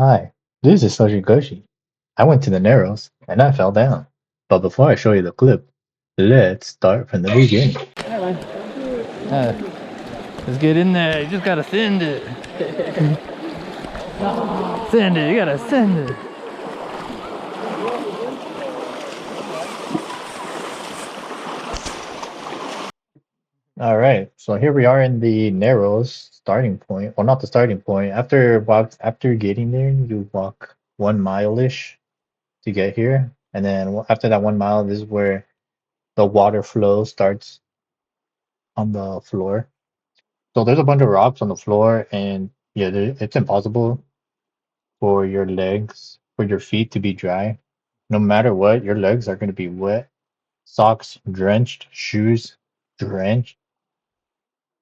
Hi, this is Soji Goshi. I went to the Narrows and I fell down. But before I show you the clip, let's start from the beginning. Let's get in there. You just gotta send it. Send it. You gotta send it. All right, so here we are in the Narrows starting point. Well, not the starting point. After getting there, you walk 1 mile-ish to get here, and then after that 1 mile, this is where the water flow starts on the floor. So there's a bunch of rocks on the floor, and yeah, it's impossible for your legs, for your feet to be dry. No matter what, your legs are going to be wet. Socks drenched, shoes drenched.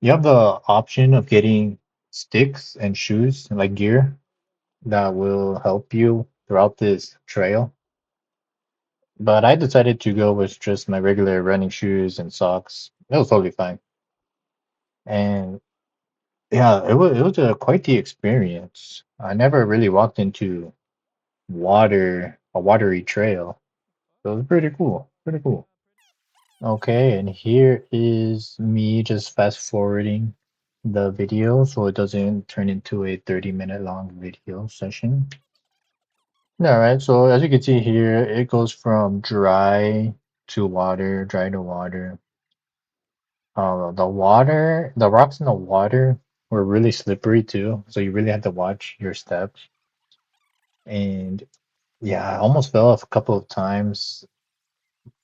You have the option of getting sticks and shoes, like gear, that will help you throughout this trail. But I decided to go with just my regular running shoes and socks. It was totally fine. And yeah, it was quite the experience. I never really walked into a watery trail. So it was pretty cool. Pretty cool. Okay, and here is me just fast forwarding the video so it doesn't turn into a 30-minute long video session. All right, so as you can see here, it goes from dry to water. The rocks in the water were really slippery too, so you really have to watch your steps. And yeah, I almost fell off a couple of times,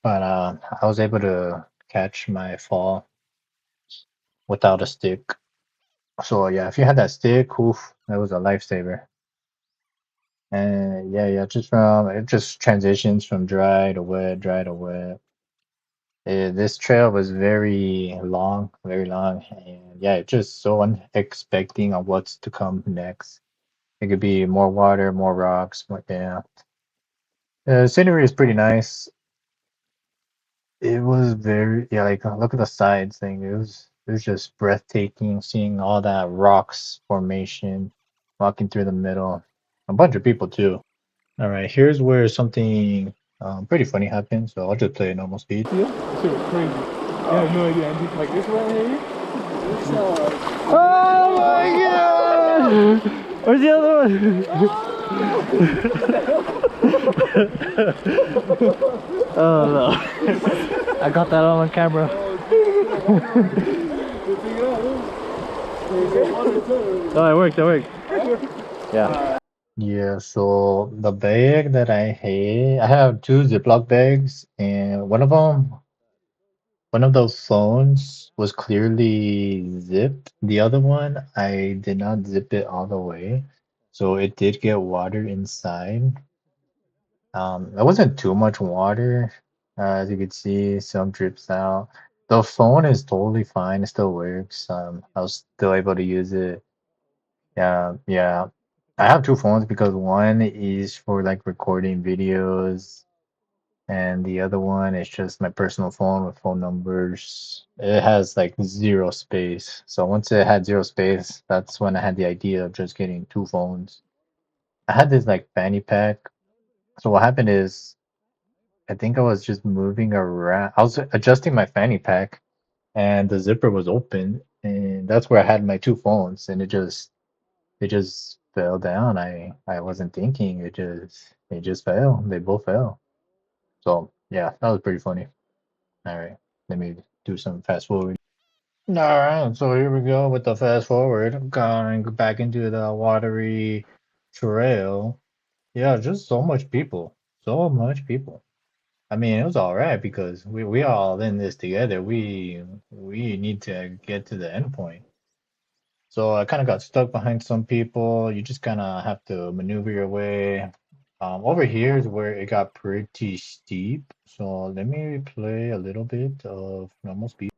but I was able to catch my fall without a stick. So yeah, if you had that stick, oof, that was a lifesaver. And yeah, it just transitions from dry to wet, dry to wet. This trail was very long, and yeah, it's just so unexpecting on what's to come next. It could be more water, more rocks, more, yeah. The scenery is pretty nice. It was very, yeah, like look at the sides thing. It was just breathtaking seeing all that rocks formation, walking through the middle. A bunch of people too. All right, here's where something pretty funny happened. So I'll just play at normal speed. Yeah, that shit was crazy. I have no idea. And like this right here, this Oh my god! Where's the other one? Oh no. I got that on camera. Oh, it worked, it worked. Yeah. Yeah, so the bag that I had, I have two Ziploc bags, and one of those phones was clearly zipped. The other one, I did not zip it all the way, so it did get water inside. It wasn't too much water. As you can see, some drips out. The phone is totally fine. It still works. I was still able to use it. Yeah. I have two phones because one is for like recording videos, and the other one is just my personal phone with phone numbers. It has like zero space. So once it had zero space, that's when I had the idea of just getting two phones. I had this like fanny pack. So what happened is I think I was just moving around. I was adjusting my fanny pack and the zipper was open, and that's where I had my two phones, and it just fell down. I wasn't thinking. It just fell. They both fell. So yeah, that was pretty funny. All right, let me do some fast forward. All right, so here we go with the fast forward. Going back into the watery trail. Yeah, just so much people. So much people. I mean, it was all right because we all in this together. We need to get to the end point. So I kind of got stuck behind some people. You just kind of have to maneuver your way. Over here is where it got pretty steep. So let me play a little bit of normal speed.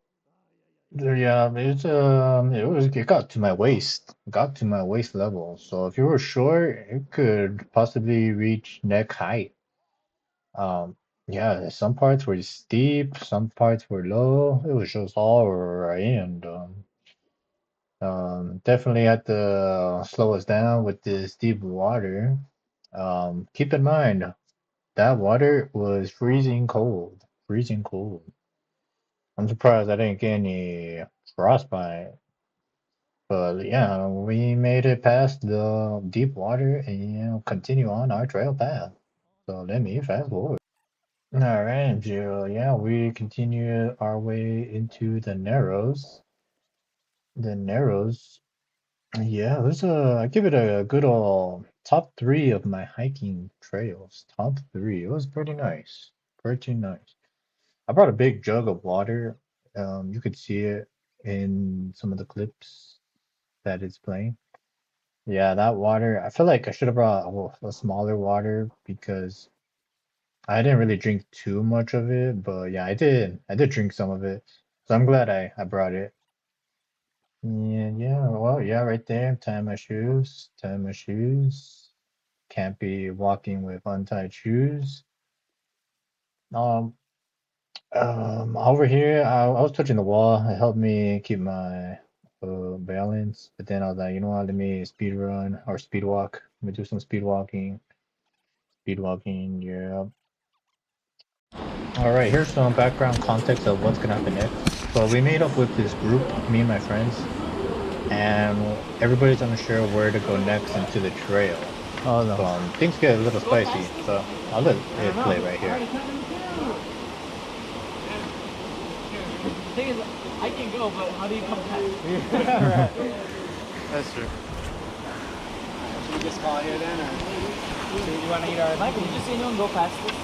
Yeah, it got to my waist. It got to my waist level. So if you were short, it could possibly reach neck height. Um, yeah, some parts were steep, some parts were low. It was just all right, and Definitely had to slow us down with this deep water. Keep in mind that water was freezing cold, freezing cold. I'm surprised I didn't get any frostbite. But yeah, we made it past the deep water and continue on our trail path. So let me fast forward. All right, Jill. Yeah, we continue our way into the Narrows. The Narrows. Yeah, I give it a good old top three of my hiking trails. Top three. It was pretty nice. Pretty nice. I brought a big jug of water. You could see it in some of the clips that it's playing. Yeah, that water. I feel like I should have brought a smaller water because I didn't really drink too much of it, but yeah, I did. I did drink some of it. So I'm glad I brought it. Yeah, well, yeah, right there. Tie my shoes. Tie my shoes. Can't be walking with untied shoes. Um, over here, I was touching the wall. It helped me keep my balance. But then I was like, you know what? Let me speed run or speed walk. Let me do some speed walking. Speed walking, yeah. All right, here's some background context of what's gonna happen next. So we made up with this group, me and my friends, and everybody's unsure where to go next into the trail. Oh no. Things get a little spicy, so I'll let it play right here. The thing is, I can go, but how do you come back? That's true. Should we just call here then, or do you want to eat our? Michael, did you see anyone go past this?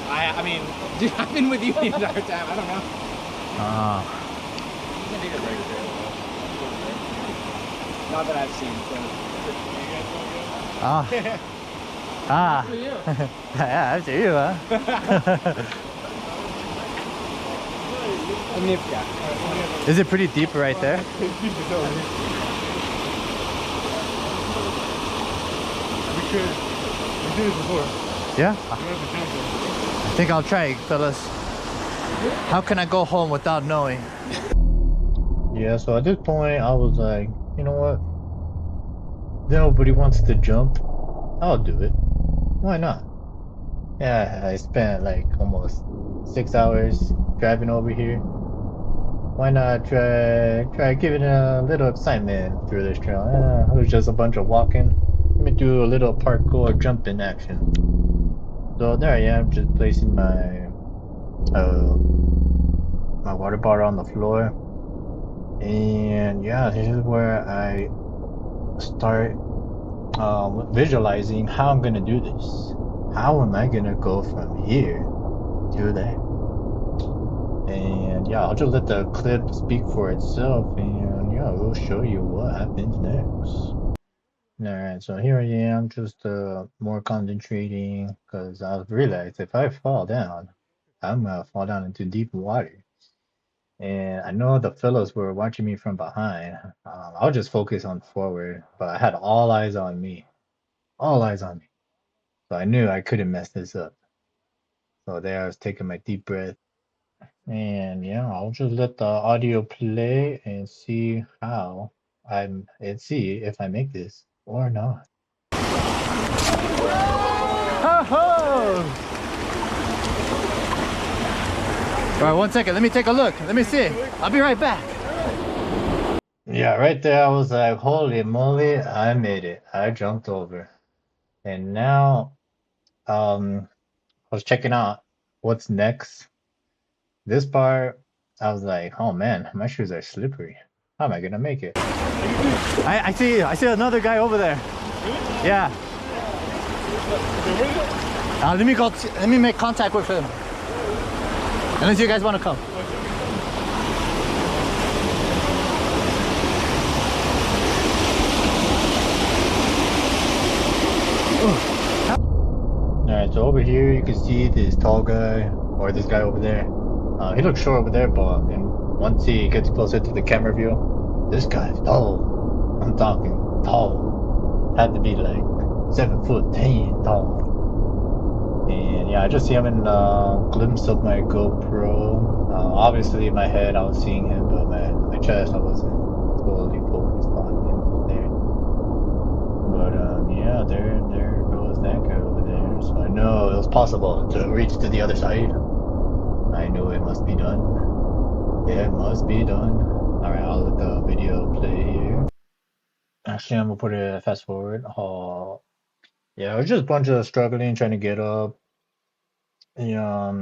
I mean, dude, I've been with you the entire time. I don't know. Ah. You can take a break there. Not that I've seen. So. Ah. Ah. Yeah, after you, huh? Is it pretty deep right there? We did it before. Yeah? I think I'll try, fellas. How can I go home without knowing? Yeah, so at this point, I was like, you know what? Nobody wants to jump. I'll do it. Why not? Yeah, I spent like almost 6 hours driving over here. Why not try giving a little excitement through this trail? It was just a bunch of walking. Let me do a little parkour jumping action. So there I am, just placing my my water bottle on the floor. And yeah, this is where I start visualizing how I'm gonna do this. How am I gonna go from here to there? And yeah, I'll just let the clip speak for itself, and yeah, we'll show you what happens next. Alright, so here I am, just more concentrating, because I realized if I fall down, I'm gonna fall down into deep water. And I know the fellows were watching me from behind. I'll just focus on forward, but I had all eyes on me. All eyes on me. So I knew I couldn't mess this up. So there I was taking my deep breath. And yeah, I'll just let the audio play and see how and see if I make this or not. All right, 1 second. Let me take a look. Let me see. I'll be right back. Yeah, right there I was like, holy moly, I made it. I jumped over. And now I was checking out what's next. This part, I was like, oh man, my shoes are slippery. How am I gonna make it? I see another guy over there. Yeah. Let me make contact with him. Unless you guys want to come. Alright, so over here you can see this tall guy, or this guy over there. He looks short over there, but once he gets closer to the camera view, this guy's tall. I'm talking tall. Had to be like 7'10" tall. And yeah, I just see him in a glimpse of my GoPro. Obviously in my head I was seeing him, but my chest I wasn't totally focused yeah, there goes that guy over there. So I know it was possible to reach to the other side. I knew it must be done. It must be done. All right, I'll let the video play here. Actually, I'm gonna put it fast forward. Oh, yeah, it was just a bunch of struggling, trying to get up. Yeah,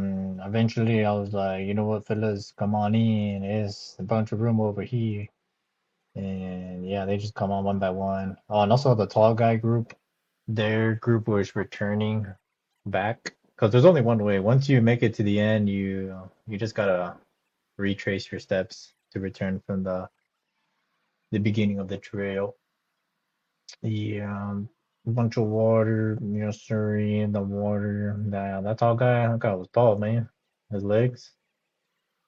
eventually I was like, you know what, fellas, come on in. There's a bunch of room over here. And yeah, they just come on one by one. Oh, and also the tall guy group, their group was returning back because there's only one way. Once you make it to the end, you just gotta retrace your steps to return from the beginning of the trail. Yeah, a bunch of water, sorry, in the water. That tall guy, that guy was tall, man. His legs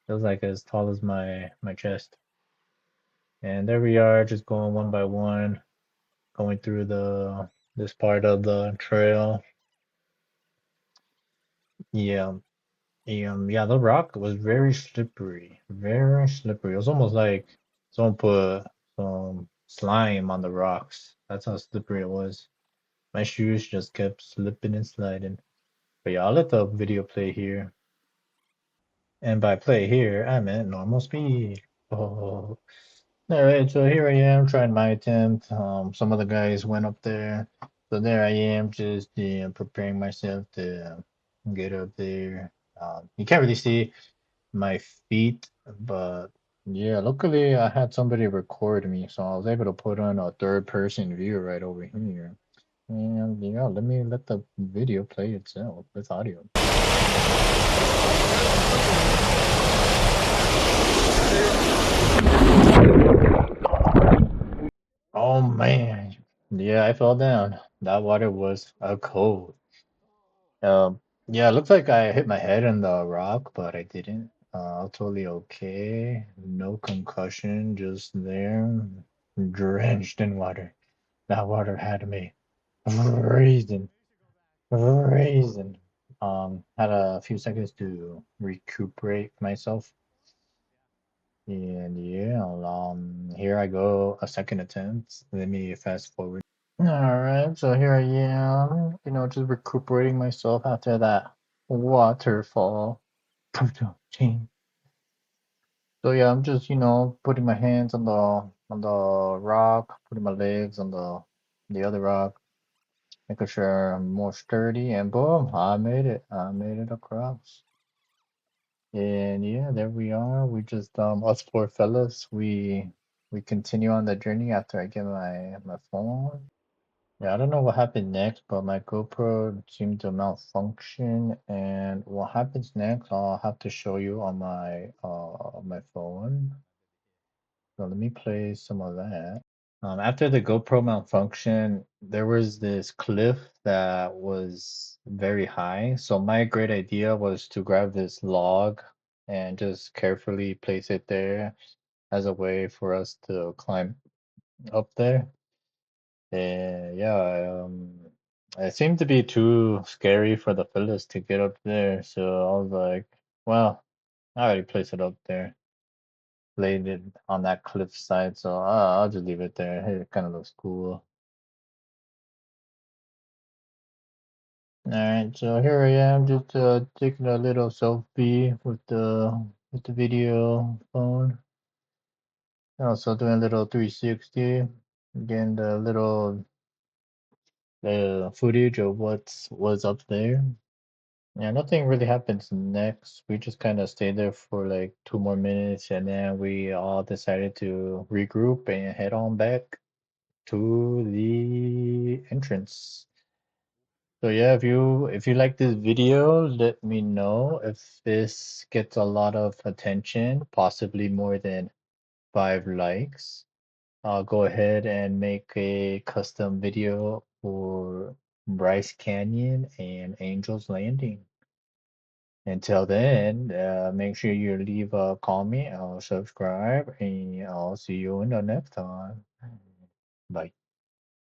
feels like as tall as my chest. And there we are, just going one by one, going through the this part of the trail. Yeah, yeah, the rock was very slippery, very slippery. It was almost like someone put some slime on the rocks. That's how slippery it was. My shoes just kept slipping and sliding. But yeah, I'll let the video play here. And by play here, I meant normal speed. Oh. All right, so here I am trying my attempt. Some of the guys went up there. So there I am just preparing myself to get up there. You can't really see my feet, but yeah, luckily I had somebody record me, so I was able to put on a third person view right over here. And yeah, let me let the video play itself with audio. Oh man. Yeah, I fell down. That water was cold. Yeah, it looks like I hit my head on the rock, but I didn't. Totally okay. No concussion, just there, drenched in water. That water had me freezing, freezing. Had a few seconds to recuperate myself. And yeah, here I go, a second attempt. Let me fast forward. All right, so here I am, just recuperating myself after that waterfall. So yeah, I'm just, putting my hands on the rock, putting my legs on the other rock, making sure I'm more sturdy, and boom, I made it. I made it across. And yeah, there we are. We just us four fellas, we continue on the journey after I get my phone. Yeah, I don't know what happened next, but my GoPro seemed to malfunction, and what happens next, I'll have to show you on my phone. So let me play some of that. After the GoPro malfunction, there was this cliff that was very high. So my great idea was to grab this log and just carefully place it there as a way for us to climb up there. And yeah, it seemed to be too scary for the fellas to get up there. So I was like, well, I already placed it up there, laid it on that cliff side. So I'll just leave it there. Hey, it kind of looks cool. All right, so here I am, just taking a little selfie with the video phone. Also doing a little 360, getting the little footage of what was up there. Yeah, nothing really happens next. We just kind of stayed there for like 2 more minutes, and then we all decided to regroup and head on back to the entrance. So yeah, if you like this video, let me know if this gets a lot of attention, possibly more than 5 likes. I'll go ahead and make a custom video for Bryce Canyon and Angel's Landing. Until then, make sure you leave a comment or subscribe, and I'll see you in the next time. Bye.